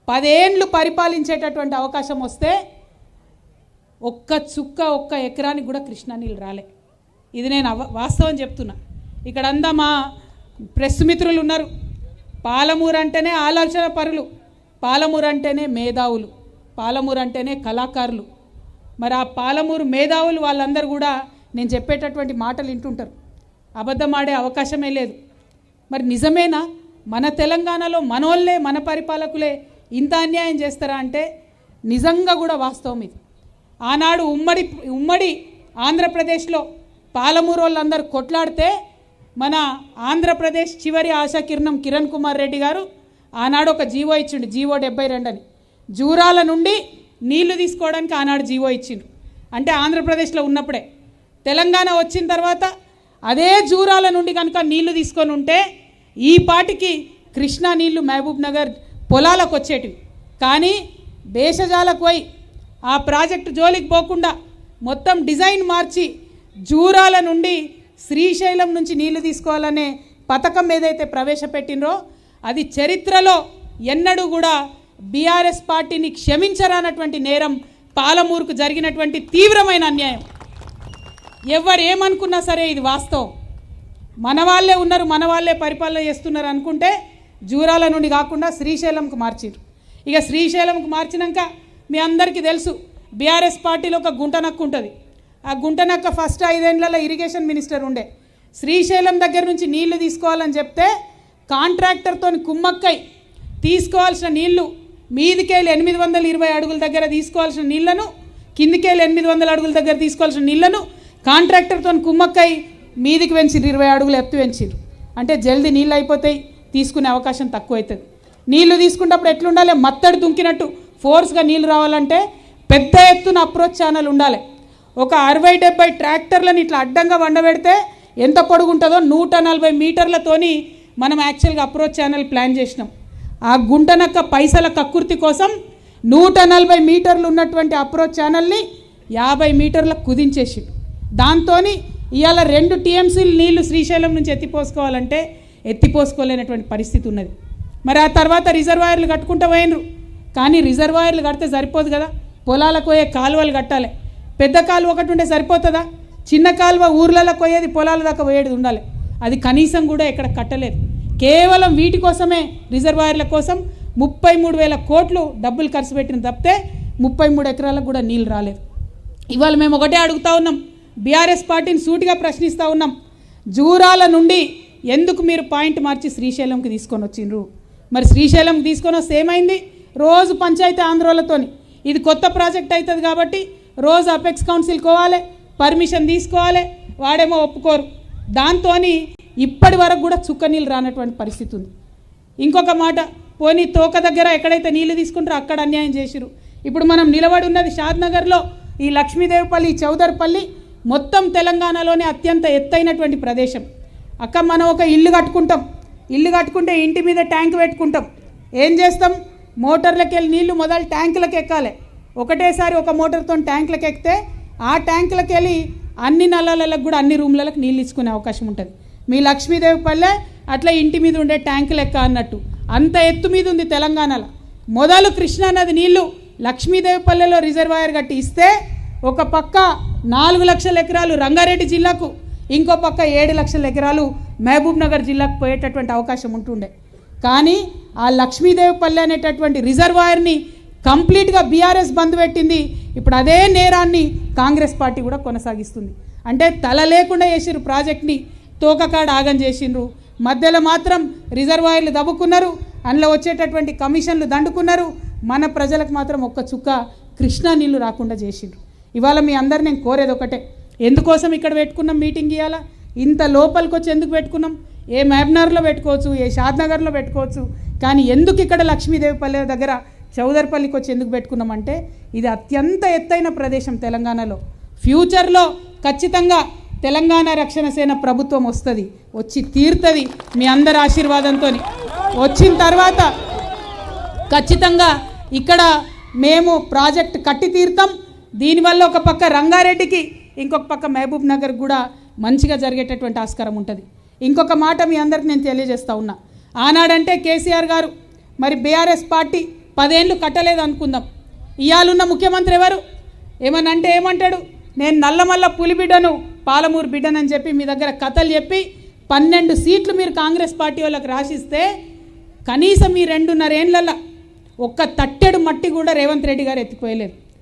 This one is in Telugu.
10 ఏళ్ళు పరిపాలించేటటువంటి అవకాశం వస్తే ఒక్క చుక్క ఒక్క ఎకరానికి కూడా కృష్ణా నీళ్ళు రాలే. ఇది నేను వాస్తవం చెప్తున్నా. ఇక్కడ అంతా మా ప్రెస్ మిత్రులు ఉన్నారు. పాలమూరు అంటేనే ఆలోచన పరులు, పాలమూరు అంటేనే మేధావులు, పాలమూరు అంటేనే కళాకారులు. మరి ఆ పాలమూరు మేధావులు వాళ్ళందరూ కూడా నేను చెప్పేటటువంటి మాటలు వింటుంటారు. అబద్ధం ఆడే అవకాశమే లేదు. మరి నిజమేనా మన తెలంగాణలో మనోళ్ళే మన పరిపాలకులే ఇంత అన్యాయం చేస్తారా అంటే నిజంగా కూడా వాస్తవం ఇది. ఆనాడు ఉమ్మడి ఆంధ్రప్రదేశ్లో పాలమూరు వాళ్ళందరూ కొట్లాడితే మన ఆంధ్రప్రదేశ్ చివరి ఆశాకిరణం కిరణ్ కుమార్ రెడ్డి గారు ఆనాడు ఒక జీవో ఇచ్చిండు, జీవో 72 అని. జూరాల నుండి నీళ్లు తీసుకోవడానికి ఆనాడు జీవో ఇచ్చిండు. అంటే ఆంధ్రప్రదేశ్లో ఉన్నప్పుడే. తెలంగాణ వచ్చిన తర్వాత అదే జూరాల నుండి కనుక నీళ్లు తీసుకొని ఉంటే ఈ పాటికి కృష్ణా నీళ్లు మహబూబ్ నగర్ పొలాలకు వచ్చేటివి. కానీ దేశజాలకు పోయి ఆ ప్రాజెక్టు జోలికి పోకుండా మొత్తం డిజైన్ మార్చి జూరాల నుండి శ్రీశైలం నుంచి నీళ్లు తీసుకోవాలనే పథకం ఏదైతే ప్రవేశపెట్టినరో అది చరిత్రలో ఎన్నడూ కూడా బీఆర్ఎస్ పార్టీని క్షమించరానటువంటి నేరం, పాలమూరుకు జరిగినటువంటి తీవ్రమైన అన్యాయం. ఎవరు ఏమనుకున్నా సరే ఇది వాస్తవం. మన వాళ్ళే ఉన్నారు, మన వాళ్ళే పరిపాలన చేస్తున్నారు అనుకుంటే జూరాల నుండి కాకుండా శ్రీశైలంకు మార్చిరు. ఇక శ్రీశైలంకు మార్చినాక మీ అందరికీ తెలుసు బీఆర్ఎస్ పార్టీలో ఒక గుంటనక్క ఉంటుంది. ఆ గుంటనక్క ఫస్ట్ 5 ఏళ్లలో ఇరిగేషన్ మినిస్టర్ ఉండే. శ్రీశైలం దగ్గర నుంచి నీళ్లు తీసుకోవాలని చెప్తే కాంట్రాక్టర్తో కుమ్మక్కై తీసుకోవాల్సిన నీళ్లు మీదికెళ్ళి 820 అడుగుల దగ్గర తీసుకోవాల్సిన నీళ్లను, కిందికెళ్ళి 800 అడుగుల దగ్గర తీసుకోవాల్సిన నీళ్లను కాంట్రాక్టర్తో కుమ్మక్కై మీదికి పెంచిరు, 20 అడుగులు ఎత్తు పెంచిరు. అంటే జల్దీ నీళ్ళు అయిపోతాయి, తీసుకునే అవకాశం తక్కువ అవుతుంది. నీళ్లు తీసుకున్నప్పుడు ఎట్లుండాలి, మత్తడి దుంకినట్టు ఫోర్స్గా నీళ్ళు రావాలంటే పెద్ద ఎత్తున అప్రోచ్ ఛానల్ ఉండాలి. ఒక 60-70 ట్రాక్టర్లను ఇట్లా అడ్డంగా వండబెడితే ఎంత పొడుగుంటుందో 140 మీటర్లతోని మనం యాక్చువల్గా అప్రోచ్ ఛానల్ ప్లాన్ చేసినాం. ఆ గుంటనక్క పైసల కక్కుర్తి కోసం 140 మీటర్లు ఉన్నటువంటి అప్రోచ్ ఛానల్ని 50 మీటర్లకు కుదించేసి దాంతో ఇవాళ 2 TMCలు నీళ్లు శ్రీశైలం నుంచి ఎత్తిపోసుకోవాలంటే ఎత్తిపోసుకోలేనటువంటి పరిస్థితి ఉన్నది. మరి ఆ తర్వాత రిజర్వాయర్లు కట్టుకుంటూ పోయినరు. కానీ రిజర్వాయర్లు కడితే సరిపోదు కదా, పొలాలకు పోయే కాలువలు కట్టాలి. పెద్ద కాలువ ఒకటి ఉంటే సరిపోతుందా? చిన్న కాలువ ఊర్లలో పోయేది పొలాల దాకా పోయేది ఉండాలి. అది కనీసం కూడా ఇక్కడ కట్టలేదు. కేవలం వీటి కోసమే, రిజర్వాయర్ల కోసం 33,000 కోట్లు డబ్బులు ఖర్చు పెట్టిన తప్పితే 33 ఎకరాలకు కూడా నీళ్ళు రాలేదు. ఇవాళ మేము ఒకటే అడుగుతూ ఉన్నాం, బీఆర్ఎస్ పార్టీని సూటిగా ప్రశ్నిస్తూ ఉన్నాం. జూరాల నుండి ఎందుకు మీరు పాయింట్ మార్చి శ్రీశైలంకి తీసుకొని వచ్చిండ్రు? మరి శ్రీశైలంకి తీసుకొని వస్తే ఏమైంది? రోజు పంచాయతీ ఆంధ్రోలతోని ఇది కొత్త ప్రాజెక్ట్ అవుతుంది కాబట్టి రోజు అపెక్స్ కౌన్సిల్ కోవాలి, పర్మిషన్ తీసుకోవాలి, వాడేమో ఒప్పుకోరు. దాంతో ఇప్పటి వరకు కూడా చుక్క నీళ్ళు రానటువంటి పరిస్థితి ఉంది. ఇంకొక మాట, పోనీ తోక దగ్గర ఎక్కడైతే నీళ్ళు తీసుకుంటారో అక్కడ అన్యాయం చేసిరు. ఇప్పుడు మనం నిలబడి ఉన్నది షాద్నగర్లో ఈ లక్ష్మీదేవిపల్లి, చౌదర్పల్లి మొత్తం తెలంగాణలోనే అత్యంత ఎత్తైనటువంటి ప్రదేశం. అక్క మనం ఒక ఇల్లు కట్టుకుంటాం, ఇల్లు కట్టుకుంటే ఇంటి మీద ట్యాంక్ పెట్టుకుంటాం. ఏం చేస్తాం? మోటార్లకు వెళ్ళి నీళ్లు మొదలు ట్యాంకులకు ఎక్కాలి. ఒకటేసారి ఒక మోటార్తో ట్యాంకులకు ఎక్కితే ఆ ట్యాంకులకు వెళ్ళి అన్ని నల్లలకు కూడా అన్ని రూమ్లకు నీళ్ళు ఇచ్చుకునే అవకాశం ఉంటుంది. మీ లక్ష్మీదేవిపల్లె అట్లా ఇంటి మీద ఉండే ట్యాంకులు ఎక్క అన్నట్టు అంత ఎత్తు మీద ఉంది తెలంగాణలో. మొదలు కృష్ణానది నీళ్లు లక్ష్మీదేవిపల్లెలో రిజర్వాయర్ కట్టి ఇస్తే ఒక పక్క 4 లక్షల ఎకరాలు రంగారెడ్డి జిల్లాకు, ఇంకో పక్క 7 లక్షల ఎకరాలు మహబూబ్ నగర్ జిల్లాకు పోయేటటువంటి అవకాశం ఉంటుండే. కానీ ఆ లక్ష్మీదేవిపల్లె అనేటటువంటి రిజర్వాయర్ని కంప్లీట్గా బీఆర్ఎస్ బంద్ పెట్టింది. ఇప్పుడు అదే నేరాన్ని కాంగ్రెస్ పార్టీ కూడా కొనసాగిస్తుంది. అంటే తల లేకుండా చేసిరు ప్రాజెక్ట్ని, తోకకాడ ఆగం చేసిండ్రు. మధ్యలో మాత్రం రిజర్వాయర్లు దవ్వుకున్నారు, అందులో వచ్చేటటువంటి కమిషన్లు దండుకున్నారు. మన ప్రజలకు మాత్రం ఒక్క చుక్క కృష్ణా నీళ్లు రాకుండా చేసిండ్రు. ఇవాళ మీ అందరు నేను కోరేది ఒకటే, ఎందుకోసం ఇక్కడ పెట్టుకున్నాం మీటింగ్ ఇవ్వాలా? ఇంత లోపలికి వచ్చి ఎందుకు పెట్టుకున్నాం? ఏ మహబూబ్నగర్లో పెట్టుకోవచ్చు, ఏ షాద్నగర్లో పెట్టుకోవచ్చు, కానీ ఎందుకు ఇక్కడ లక్ష్మీదేవిపల్లె దగ్గర చౌదర్పల్లికి వచ్చి ఎందుకు పెట్టుకున్నామంటే ఇది అత్యంత ఎత్తైన ప్రదేశం తెలంగాణలో. ఫ్యూచర్లో ఖచ్చితంగా తెలంగాణ రక్షణ సేన ప్రభుత్వం వస్తుంది, వచ్చి తీరుతుంది మీ అందరి ఆశీర్వాదంతో. వచ్చిన తర్వాత ఖచ్చితంగా ఇక్కడ మేము ప్రాజెక్ట్ కట్టి తీరుతాం. దీనివల్ల ఒక పక్క రంగారెడ్డికి, ఇంకొక పక్క మహబూబ్ నగర్ కూడా మంచిగా జరిగేటటువంటి ఆస్కారం ఉంటుంది. ఇంకొక మాట మీ అందరికి నేను తెలియజేస్తూ ఉన్నా, ఆనాడంటే కేసీఆర్ గారు మరి బీఆర్ఎస్ పార్టీ 10 ఏళ్ళు కట్టలేదు అనుకుందాం. ఇయాలున్న ముఖ్యమంత్రి ఎవరు? ఏమనంటే ఏమంటాడు, నేను నల్లమల్ల పులి బిడ్డను, పాలమూరు బిడ్డనని చెప్పి మీ దగ్గర కథలు చెప్పి 12 సీట్లు మీరు కాంగ్రెస్ పార్టీ వాళ్ళకి రాసిస్తే కనీసం ఈ 2.5 ఏళ్ళల్లో ఒక్క తట్టెడు మట్టి కూడా రేవంత్ రెడ్డి గారు ఎత్తిపోయలేదు.